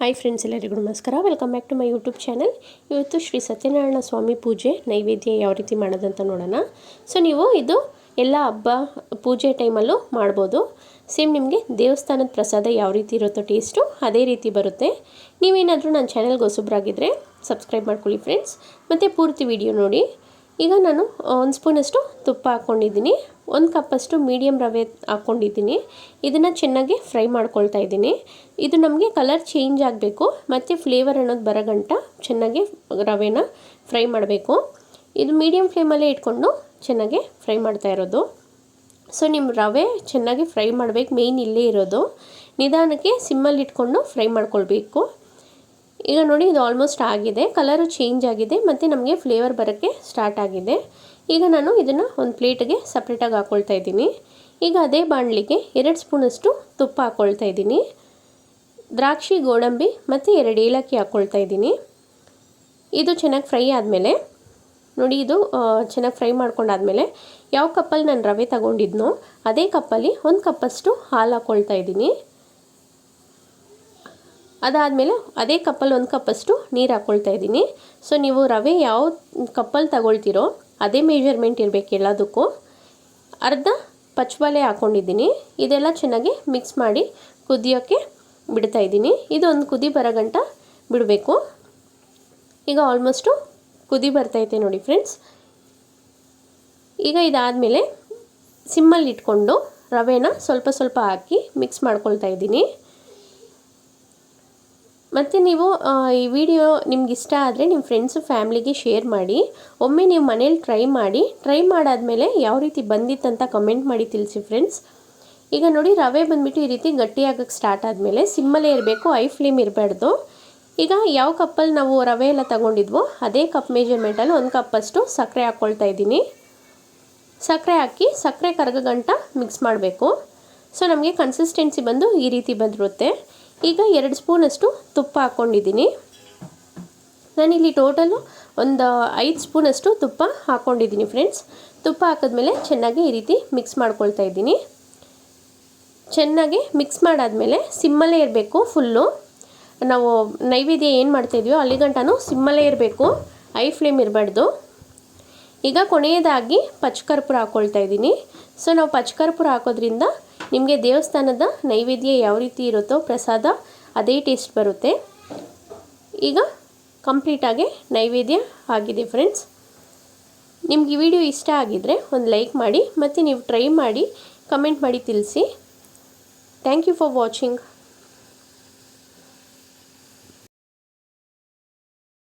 Hi friends, ಎಲ್ಲರಿಗೂ ನಮಸ್ಕಾರ. Welcome back to my YouTube channel. ಇವತ್ತು ಶ್ರೀ ಸತ್ಯನಾರಾಯಣ ಸ್ವಾಮಿ ಪೂಜೆ ನೈವೇದ್ಯ ಯಾವ ರೀತಿ ಮಾಡೋದಂತ ನೋಡೋಣ. ಸೊ ನೀವು ಇದು ಎಲ್ಲ ಹಬ್ಬ ಪೂಜೆ ಟೈಮಲ್ಲೂ ಮಾಡ್ಬೋದು. ಸೇಮ್ ನಿಮಗೆ ದೇವಸ್ಥಾನದ ಪ್ರಸಾದ ಯಾವ ರೀತಿ ಇರುತ್ತೋ ಟೇಸ್ಟು ಅದೇ ರೀತಿ ಬರುತ್ತೆ. ನೀವೇನಾದರೂ ನನ್ನ ಚಾನಲ್ಗೆ ಹೊಸಬ್ರಾಗಿದ್ದರೆ ಸಬ್ಸ್ಕ್ರೈಬ್ ಮಾಡ್ಕೊಳ್ಳಿ ಫ್ರೆಂಡ್ಸ್, ಮತ್ತು ಪೂರ್ತಿ ವಿಡಿಯೋ ನೋಡಿ. ಈಗ ನಾನು 1 ಸ್ಪೂನಷ್ಟು ತುಪ್ಪ ಹಾಕ್ಕೊಂಡಿದ್ದೀನಿ, 1 ಕಪ್ಪಷ್ಟು ಮೀಡಿಯಮ್ ರವೆ ಹಾಕ್ಕೊಂಡಿದ್ದೀನಿ. ಇದನ್ನು ಚೆನ್ನಾಗಿ ಫ್ರೈ ಮಾಡ್ಕೊಳ್ತಾ ಇದ್ದೀನಿ. ಇದು ನಮಗೆ ಕಲರ್ ಚೇಂಜ್ ಆಗಬೇಕು ಮತ್ತು ಫ್ಲೇವರ್ ಅನ್ನೋದು ಬರೋಗಂಟ ಚೆನ್ನಾಗಿ ರವೆನ ಫ್ರೈ ಮಾಡಬೇಕು. ಇದು ಮೀಡಿಯಮ್ ಫ್ಲೇಮಲ್ಲೇ ಇಟ್ಕೊಂಡು ಚೆನ್ನಾಗಿ ಫ್ರೈ ಮಾಡ್ತಾ ಇರೋದು. ಸೊ ನಿಮ್ಮ ರವೆ ಚೆನ್ನಾಗಿ ಫ್ರೈ ಮಾಡಬೇಕು, ಮೇಯ್ನ್ ಇಲ್ಲೇ ಇರೋದು. ನಿಧಾನಕ್ಕೆ ಸಿಮ್ಮಲ್ಲಿ ಇಟ್ಕೊಂಡು ಫ್ರೈ ಮಾಡ್ಕೊಳ್ಬೇಕು. ಈಗ ನೋಡಿ, ಇದು ಆಲ್ಮೋಸ್ಟ್ ಆಗಿದೆ, ಕಲರು ಚೇಂಜ್ ಆಗಿದೆ ಮತ್ತು ನಮಗೆ ಫ್ಲೇವರ್ ಬರೋಕ್ಕೆ ಸ್ಟಾರ್ಟ್ ಆಗಿದೆ. ಈಗ ನಾನು ಇದನ್ನು ಒಂದು ಪ್ಲೇಟಿಗೆ ಸಪ್ರೇಟಾಗಿ ಹಾಕ್ಕೊಳ್ತಾ ಇದ್ದೀನಿ. ಈಗ ಅದೇ ಬಾಣಲಿಗೆ 2 ಸ್ಪೂನಷ್ಟು ತುಪ್ಪ ಹಾಕ್ಕೊಳ್ತಾ ಇದ್ದೀನಿ. ದ್ರಾಕ್ಷಿ, ಗೋಡಂಬಿ ಮತ್ತು 2 ಏಲಕ್ಕಿ ಹಾಕ್ಕೊಳ್ತಾ ಇದ್ದೀನಿ. ಇದು ಚೆನ್ನಾಗಿ ಫ್ರೈ ಆದಮೇಲೆ ನೋಡಿ, ಇದು ಚೆನ್ನಾಗಿ ಫ್ರೈ ಮಾಡ್ಕೊಂಡಾದಮೇಲೆ ಯಾವ ಕಪ್ಪಲ್ಲಿ ನಾನು ರವೆ ತಗೊಂಡಿದ್ನೋ ಅದೇ ಕಪ್ಪಲ್ಲಿ 1 ಕಪ್ಪಷ್ಟು ಹಾಲು ಹಾಕ್ಕೊಳ್ತಾ ಇದ್ದೀನಿ. ಅದಾದಮೇಲೆ ಅದೇ ಕಪ್ಪಲ್ಲಿ 1 ಕಪ್ಪಷ್ಟು ನೀರು ಹಾಕ್ಕೊಳ್ತಾ ಇದ್ದೀನಿ. ಸೊ ನೀವು ರವೆ ಯಾವ ಕಪ್ಪಲ್ಲಿ ತಗೊಳ್ತೀರೋ ಅದೇ ಮೆಜರ್ಮೆಂಟ್ ಇರಬೇಕು ಎಲ್ಲದಕ್ಕೂ. ಅರ್ಧ ಪಚ್ಚಬಾಳೆ ಹಾಕ್ಕೊಂಡಿದ್ದೀನಿ. ಇದೆಲ್ಲ ಚೆನ್ನಾಗಿ ಮಿಕ್ಸ್ ಮಾಡಿ ಕುದಿಯೋಕ್ಕೆ ಬಿಡ್ತಾ ಇದ್ದೀನಿ. ಇದು ಒಂದು ಕುದಿ ಬರೋಗಂಟ ಬಿಡಬೇಕು. ಈಗ ಆಲ್ಮೋಸ್ಟು ಕುದಿ ಬರ್ತೈತೆ ನೋಡಿ ಫ್ರೆಂಡ್ಸ್. ಈಗ ಇದಾದಮೇಲೆ ಸಿಮ್ಮಲ್ಲಿ ಇಟ್ಕೊಂಡು ರವೆನ ಸ್ವಲ್ಪ ಸ್ವಲ್ಪ ಹಾಕಿ ಮಿಕ್ಸ್ ಮಾಡ್ಕೊಳ್ತಾ ಇದ್ದೀನಿ. ಮತ್ತು ನೀವು ಈ ವಿಡಿಯೋ ನಿಮ್ಗೆ ಇಷ್ಟ ಆದರೆ ನಿಮ್ಮ ಫ್ರೆಂಡ್ಸು ಫ್ಯಾಮ್ಲಿಗೆ ಶೇರ್ ಮಾಡಿ. ಒಮ್ಮೆ ನೀವು ಮನೇಲಿ ಟ್ರೈ ಮಾಡಾದಮೇಲೆ ಯಾವ ರೀತಿ ಬಂದಿತ್ತಂತ ಕಮೆಂಟ್ ಮಾಡಿ ತಿಳಿಸಿ ಫ್ರೆಂಡ್ಸ್. ಈಗ ನೋಡಿ, ರವೆ ಬಂದುಬಿಟ್ಟು ಈ ರೀತಿ ಗಟ್ಟಿಯಾಗಕ್ಕೆ ಸ್ಟಾರ್ಟ್ ಆದಮೇಲೆ ಸಿಮ್ಮಲ್ಲೇ ಇರಬೇಕು, ಐ ಫ್ಲೇಮ್ ಇರಬಾರ್ದು. ಈಗ ಯಾವ ಕಪ್ಪಲ್ಲಿ ನಾವು ರವೆ ಎಲ್ಲ ತಗೊಂಡಿದ್ವೋ ಅದೇ ಕಪ್ ಮೆಜರ್ಮೆಂಟಲ್ಲಿ 1 ಕಪ್ಪಷ್ಟು ಸಕ್ಕರೆ ಹಾಕ್ಕೊಳ್ತಾ ಇದ್ದೀನಿ. ಸಕ್ಕರೆ ಹಾಕಿ ಸಕ್ಕರೆ ಕರಗೋ ಗಂಟ ಮಿಕ್ಸ್ ಮಾಡಬೇಕು. ಸೊ ನಮಗೆ ಕನ್ಸಿಸ್ಟೆನ್ಸಿ ಬಂದು ಈ ರೀತಿ ಬಂದಿರುತ್ತೆ. ಈಗ 2 ಸ್ಪೂನಷ್ಟು ತುಪ್ಪ ಹಾಕ್ಕೊಂಡಿದ್ದೀನಿ. ನಾನಿಲ್ಲಿ ಟೋಟಲು ಒಂದು 5 ಸ್ಪೂನಷ್ಟು ತುಪ್ಪ ಹಾಕ್ಕೊಂಡಿದ್ದೀನಿ ಫ್ರೆಂಡ್ಸ್. ತುಪ್ಪ ಹಾಕಿದ್ಮೇಲೆ ಚೆನ್ನಾಗಿ ಈ ರೀತಿ ಮಿಕ್ಸ್ ಮಾಡ್ಕೊಳ್ತಾ ಇದ್ದೀನಿ. ಚೆನ್ನಾಗಿ ಮಿಕ್ಸ್ ಮಾಡಾದಮೇಲೆ ಸಿಮ್ಮಲ್ಲೇ ಇರಬೇಕು ಫುಲ್ಲು. ನಾವು ನೈವೇದ್ಯ ಏನು ಮಾಡ್ತಾಯಿದ್ವೋ ಅಲ್ಲಿ ಗಂಟನೂ ಸಿಮ್ಮಲ್ಲೇ ಇರಬೇಕು, ಐ ಫ್ಲೇಮ್ ಇರಬಾರ್ದು. ಈಗ ಕೊನೆಯದಾಗಿ ಪಚ್ಚಕರ್ಪೂರ ಹಾಕ್ಕೊಳ್ತಾ ಇದ್ದೀನಿ. ಸೊ ನಾವು ಪಚ್ಚಕರ್ಪೂರ ಹಾಕೋದ್ರಿಂದ ನಿಮಗೆ ದೇವಸ್ಥಾನದ ನೈವೇದ್ಯ ಯಾವ ರೀತಿ ಇರುತ್ತೋ ಪ್ರಸಾದ ಅದೇ ಟೇಸ್ಟ್ ಬರುತ್ತೆ. ಈಗ ಕಂಪ್ಲೀಟಾಗಿ ನೈವೇದ್ಯ ಆಗಿದೆ ಫ್ರೆಂಡ್ಸ್. ನಿಮ್ಗೆ ಈ ವಿಡಿಯೋ ಇಷ್ಟ ಆಗಿದ್ದರೆ ಒಂದು ಲೈಕ್ ಮಾಡಿ ಮತ್ತು ನೀವು ಟ್ರೈ ಮಾಡಿ ಕಮೆಂಟ್ ಮಾಡಿ ತಿಳಿಸಿ. Thank you for watching.